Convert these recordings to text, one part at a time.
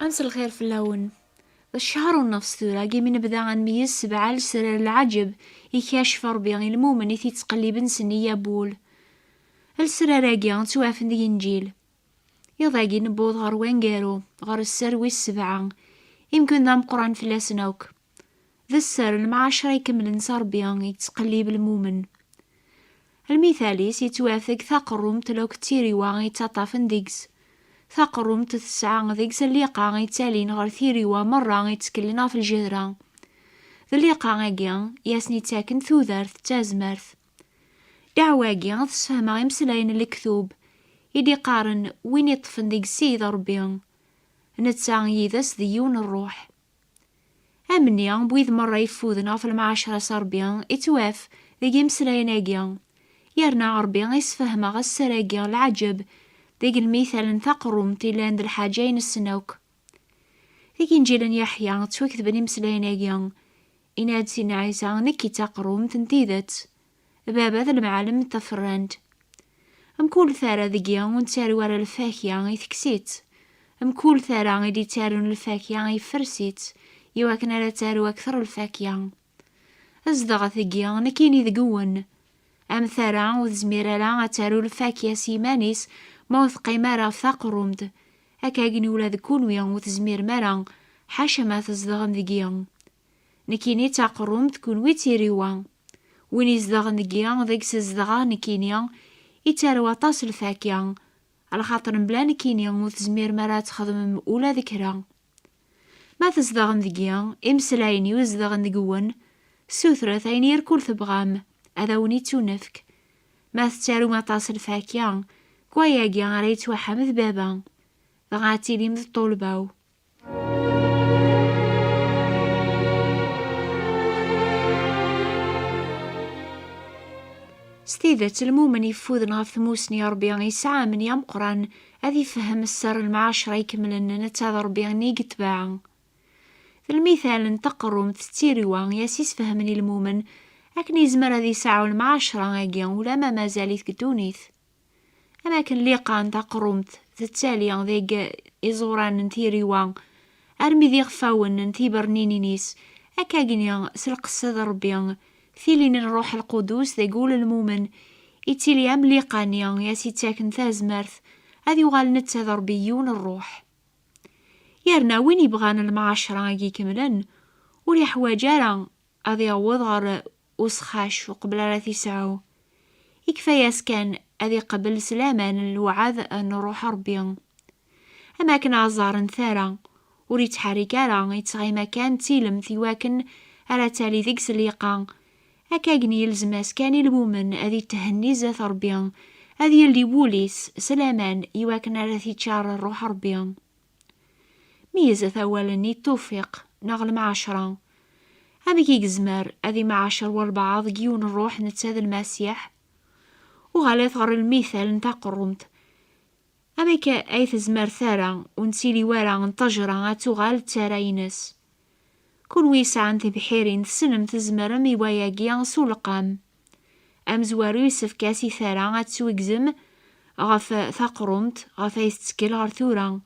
أمس الخير في اللون. الشهر ونص ثورة من بدا غنميز 7 لسرار العجب يكاشف ربي المؤمن يثي تقليب سنية بول السراراكي توافن دي إنجيل يضاقي نبوض غر وانقارو غر السروي 7 يمكن ذا مقران في لاسنوك ذا السر المعاشرة يكمل ربي يتقليب المؤمن. المثاليس يتوافق ثاقروم تلوك تيريوا يتطافن ديكس ثاقروم تسعة ديكس الليقا يتالين غر ثيريوا مرة يتكلنا في الجهرة الليقا غاقيا ياسني تاكن ثوذارث تازمرث دعواقيا تسفهما يمسلاين الكثوب يدي قارن وين يطفن ديك السيد ربي نتسا يدس ديون الروح أمنيا بويذ مرة يفوذنا في المعاشرة صربيا يتواف ديك يمسلاين اقيا يرنا ربي يسفهما غسراقيا العجب ديك المثال ثقرم تيلاند الحاجين السنوك ديك إنجيل يحيى توكذ بني مسلاين اقيا إناد سينا عيسى نكي تقروم تنتيذت بابا ذا المعلم تفرنت مكول ثارة ذقيا ونتاري ورا الفاكية يثكسيت مكول ثارة يدي تارون الفاكية يفرسيت يواكن على تارو أكثر الفاكية أزدغ ثقيا نكيني ذقون أم ثارة وذزميرا لا تارو الفاكية سيمانيس موثقي مارا ثقرومد أكاقني ولا ذكونويا وتزمير مارا حاشا ما تزدغن ذقيا نكيني تاقروم تكون ويتيريوا وين يزدغن ذقيا ذيك سزدغا نكينيا يتاروا طاس الفاكيا على خاطر بلا نكينيا وتزمير مرا تخدم أولى ذكرى ما تزدغن ذقيا إمسلاين يوزدغن ذقون سوثرة ثين يركول ثبغام هذا ونيتو نفك ما تتارو ما طاس الفاكيا كواياقيا غريت وحمث بابا غاتي لي مثل طولباو ستيذت المؤمن يفوذ غف ثموسني ربي يسعى من يمقران أذي فهم السر المعاشرة يكملن نتاذ ربي يقتباعا المثال انتقرم تتيريوا ياسيس فهمني المؤمن أكن يزمر ذي ساعة المعاشرة أجيا ولا ما زالت كدونيث أماكن ليقان تقرمت تتاليا ذيك إزوران نتيريوا أرمي ذي غفاون نتي برنينينيس أكاقنيا سلق السذر ربي ثيلين الروح القدوس ذي يقول المؤمن إتيليا مليقانيا ياسي تاكن ثازمرث هذي يغال نتاذر بيون الروح يارنا وين يبغان المعاشرة يجي كملن ولي حواجارا هذي عوض غر وسخاش وقبل راثي سعو يكفى ياسكان هذي قبل سلامان الوعاذ نروح ربي أما كان عزار ثارا وريت حريكارا يتغي مكان تيلم ثيواكن على تالي ذيك سليقا أكاقني يلزم أسكاني المؤمن هذي تهني زاث ربي هذي اللي بوليس سلامان يواكن على ثي تشار الروح ربي ميزة أولا التوفيق نغل معاشرة أمي كي قزمر هذي معاشر والبعض جيون الروح نتساذ المسيح وغاليث غر المثال نتا قرمت أمي كأي تزمر ثارا ونسيلي وارا انتجرا تغال تاراينس كون ويسع انت بحيرين سنم تزمر مي وياقيا سولقام أم زوارو يسف كاسي ثارا تسويقزم غف ثقرمت غف يستكل غر ثورا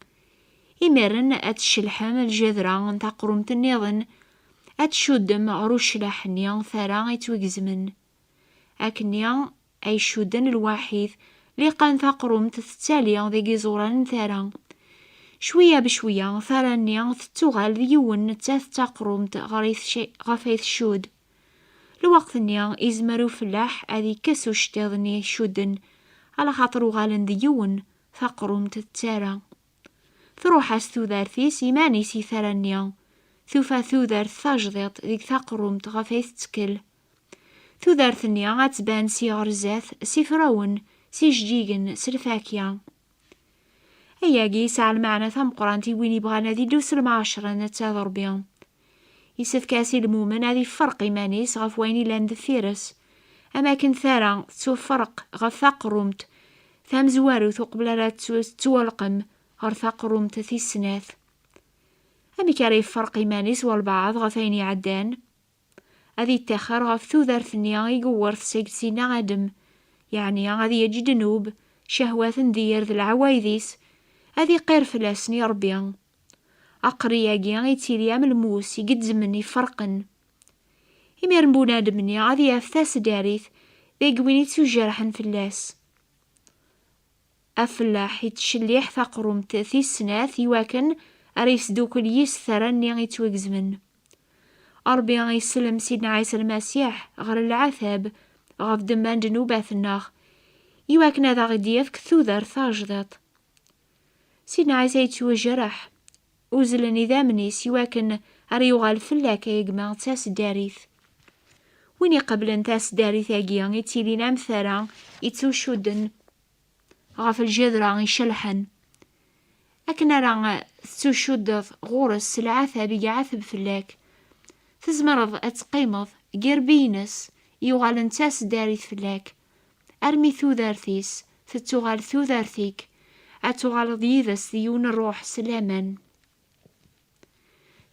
إمرن أتشلحم الجذرة نتا قرمت النظن أتشدم عروش لحنيا ثارا يتويقزمن أكنيا أي شودن الواحد لقان ثقرم تتاليا ذي جزوران ثارا شوية بشوية ثارانيا تتوغال ذيون نتاث تقرم غفايث شود الوقت نيا إزمرو فلاح أذي كسو شتاذني شودن على خاطر غالن ذيون ثقرم تتارا ثروحاس ثوذارثيس يمانيسي ثارانيا ثوفا ثوذارث ثاجضيط ذيك ثقرم غفايث تكل ثوذارثنيا غتبان سي غرزاث سي فراون سي جديقن سلفاكيا هياقي ساع المعنى ثم قرانتي وين يبغانا ذي دوس المعاشرة نتاذ ربيا يسف كاسي المؤمن هذي فرق إيمانيس غف ويني لاند فيرس أماكن ثارا تسوف فرق غف ثقرمت ثام زوارو ثقبل رات توالقم غر ثقرمت ثي السناث أمي كاري فرق إيمانيس والبعض غفيني عدان هذي التاخر غف ثوذارثنيا يقورث سيكسينا غادم يعني غادي يجي دنوب شهوات ندير ذي العوايذيس هذي قير فلاسني ربيا أقرياقي غيتيلي ملموس يقدزمن يفرقن. إمير بنادمني غادي يفتاس داريث ذيك وين يتوجرحن فلاس. أفلاح يتشليح ثقرم تأثي السناث يواكن أريس دوك اليس ثراني غيتوقزمن. أربي غيسلم سيدنا عيسى المسيح غير العذاب غاف دمان جنوباتنا يواكن هذا غدي يفك ثوذر ثاجدط. سيدنا عيسى يتوجرح وزلني ذامنيس يواكن أريوغال فلاك يقما تاس داريث. وين يقبلن تاس داريث ياقيا يتيلين أمثالا يتوشودن غاف الجذرة يشلحن. أكن راه تشود غورس العثب يعثب فلاك تزمرض أتقيمض غير بينس يوغال نتاس داريث فلاك أرمي ثوذارثيس تتوغال ثوذارثيك أتوغال ضيذس ديون الروح سلاما.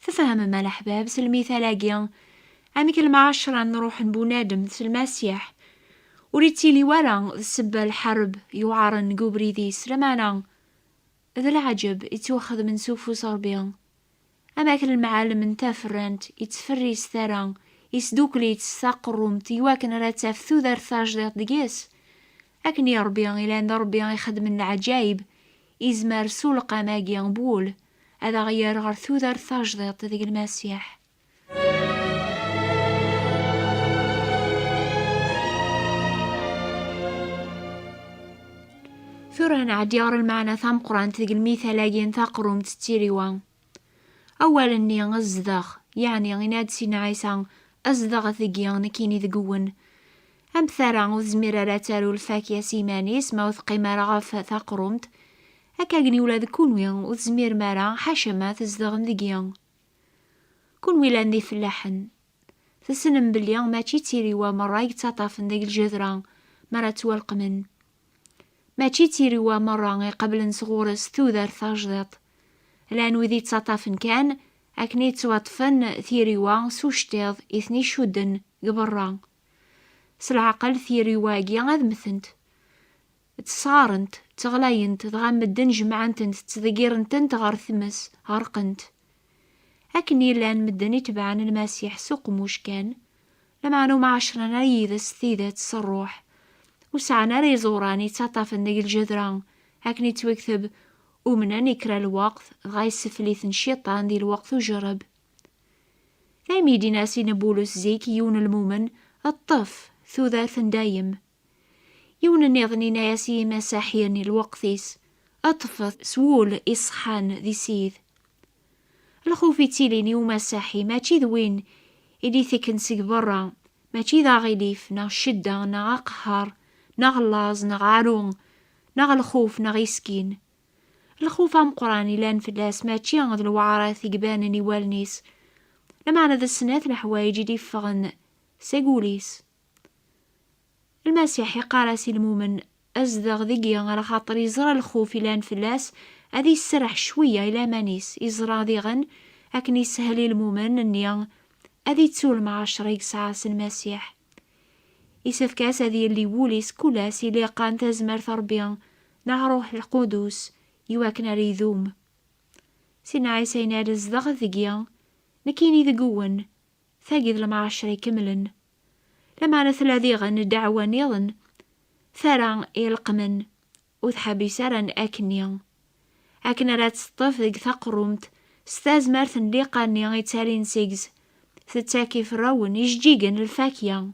تفهم ما الأحباب سلميثالاقيا عميك المعاشرة نروح نبونادم المسيح وريتيلي ورا السبة الحرب يوعرن قبريديس لمانا ذا العجب يتوخذ من سوفو صربيا. أماكن المعالم انتافرنت يتفريس ثرا يسدوكلي تستقرم تيواكن راتاف ثوذر ثاجدات دقيس. أكن يا ربي إلان ربي يخدم العجايب إزمار سولقا ماقيا بول هذا غير غير ثوذر ثاجدات ذيك المسيح. ثوران عديار المعنى ثام قران تذيك المثالاقين ثاقروم تتيريوان. أولا ني أزدغ يعني غيناد سينا عيسى أزدغ ثقيان نكيني ذقون أمثارا وزميرا راتالو الفاكية سيمانيس ما وثقي مارا غاف ثاقرومت هكاقني ولاد كونويا وزمير مارا حاشما تزدغن ذقيان كونوي لاندي فلاحن تسنم بليان ماشي تيريوا مرا يتطافن ذيك الجذران مرا توالقمن ماشي تيريوا مرا قبل نصغورس ثوذر ثاجدط لان وذي تسطافن كان أكني توطفن ثيريوا سوشتيض إثني شودن قبران سالعقل ثيريوا كيا غاد مثنت تصارنت تغلاينت تغامدن جمعنتنت تذكيرنتنت غار ثمس غرقنت أكني لان مدن يتبعن المسيح سوق موش كان لمعنو معشرنا يذس ثيذات الصروح وسعنا ريزوراني تسطافن ديك الجذران أكني توكثب ومنا نكرا الوقت غايسفليث الشيطان دي الوقت وجرب. ثامي ديناسي نبولس زيك يون المؤمن الطف ثوذاث دايم يون النظني ناسي مساحيني الوقتيس أطفث سوول إصحان ذي سيذ الخوف يتيليني ومساحي ماشي ذوين إلي ثكن سيك برا ماشي ذا غيليف نا شدة نا قهر نا غلاز نا عارون نا الخوف نا غيسكين. الخوف عم قراني لان فلاس ماشي غد الوعراث يقبانني والنيس لمعنى ذا السنات الحوايج دي فغن سيقوليس. المسيح قارسي المؤمن أزدغ ذقيا على خاطر يزرى الخوف لان فلاس أذي يسرح شوية إلى مانيس يزرى ذيغن أكن يسهلي المؤمن النيا أذي تسول مع شريك سعاس المسيح يسفكاس أذي اللي ووليس كلاسي ليقان تزمر ثربيا نعروح القدوس يواكنا ريذوم. سينا عيسى ينادى الزدغ ذقيا نكيني ذقون ثاقذ المعاشري كملن لما نثلا ذيغن الدعوة نيضن ثرا يلقمن وثحبي سرا أكنيا أكنا لا تسطف ذيك ثقرمت ستاز مارثن ليقاني غيتالين سيجز ستاكي فراون يجيجن الفاكيا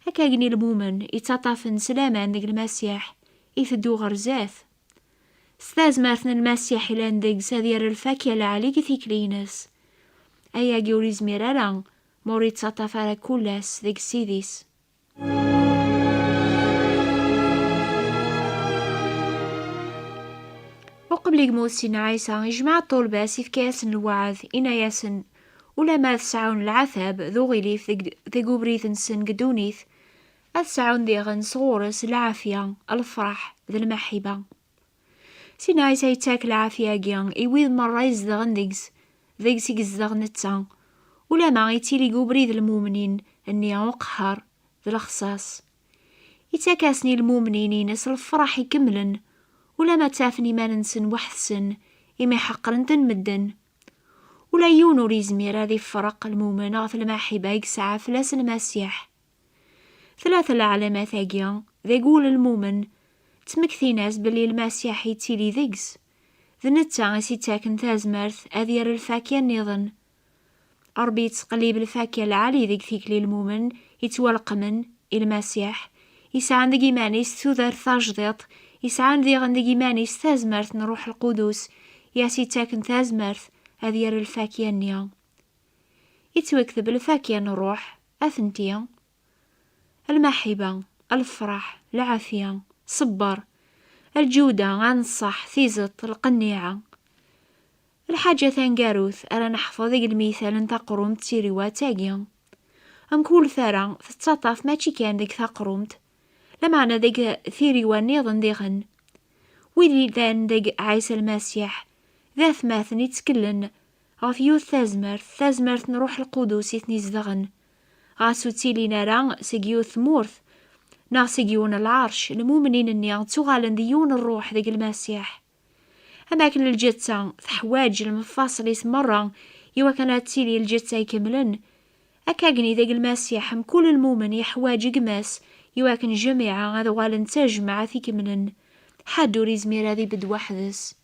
هكاقني المؤمن يتطافن سلاما ذيك المسيح يثدو غرزاث ستاز مارثن المسيح لان ذيك سادير الفاكيا لعليك ثيكلينس أيا جوريز ميراران موري تسطف على كلاس ذيك سيديس. وقبل يقموت سينا عيسى يجمع الطلباس في كاس الوعظ إنا ياسن ولا ما تسعون العذاب ذو غليف ذي قبريث نسن قدونيث أتسعون ذيغن صغورس العافية الفرح ذي المحبة. سينا عيسى يتاك العافية جيان إيويذ مرة يزدغن ذيكس يزدغن التان ولا ما يتيلي قبريث المؤمنين أني وقهر ذي الخصاص يتاكاسني المؤمنين ينس الفرح يكملن ولا ما تافني ما ننسن وحثسن إما يحقرن تنمدن ولا يون ور يزمير هذا يفرق المؤمن غف المحبة يسعى فلاس المسيح. ثلاثة العلامات هاكيا ذا يقول المؤمن تمكثي ناس بلي المسيح يتيلي ذيكس ذا نتا سيتاكن تازمرث أذير الفاكية النظن. ربي يتقليب الفاكية العالي ذيك ثيكلي المؤمن يتوالقمن المسيح يسعى ذيك إيمانيس ثوذر ثاجدط يسعى ذيك إيمانيس تازمرث نروح القدوس يا سيتاكن تازمرث أذير الفاكية النيا يتوكتب الفاكية نروح أثنتيا المحبة، الفرح، العافية، صبر، الجودة، غنصح، ثيزط، القنيعة. الحاجة ثانقاروث أنا نحفظ ذيك المثال نتا قرومت تيريوات تاقيا أنكول ثرى تتطاف ماشي كان ذيك ثقرومت لمعنى ذيك ثيريوان نيضن ديغن ويلي ذان ذيك عيسى المسيح ذاث ماثن يتكلن غفيوث ثازمرث نروح القدوس يتنيزدغن غاسو تيلي نارا سيجيوث مورث نا سيجيون العرش المؤمنين اني تغالن ديون الروح ذيك المسيح. أماكن الجتة ثحواج المفاصل مرة يوا كانت تيلي الجتة يكملن أكاقني ذيك المسيح كل المؤمن يحواج قماس يوا كان جميعا هذا غالن تجمع يكملن حدو ريزمير هذي بد وحدس.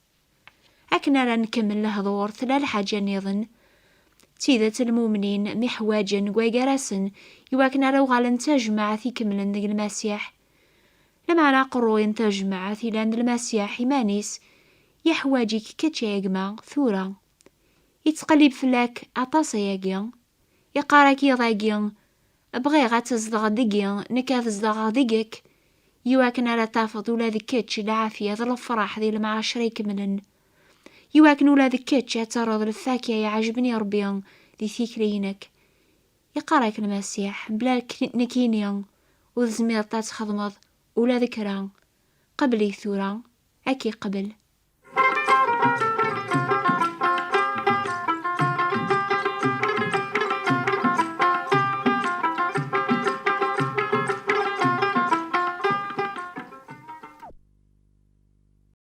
أكنا راه نكمل الهضور ثلاث حاجة نظن تيذة المؤمنين محواجن ويقراسن يواكنا راه غالن تجمع يكملن ذيك المسيح لمعنى قروين تجمع لأن المسيح إيمانيس يحواجك كتشيقما ثورة يتقلب فلاك عطاس ياقيا يقارك يضاقيا بغي غاتزدغ ديقيا نكاذ زدغ ديقك يواكنا راه تافض ولا ذكتش العافية ذا الفرح ذي المعاشرة يكملن يواكن ولا ذكتش اعترض الفاكهة يعجبني ربيا ذي ثيكرينك يقارك المسيح بلا نكينيا وذزمير تات خضمض ولا ذكرى قبلي ثورة أكي قبل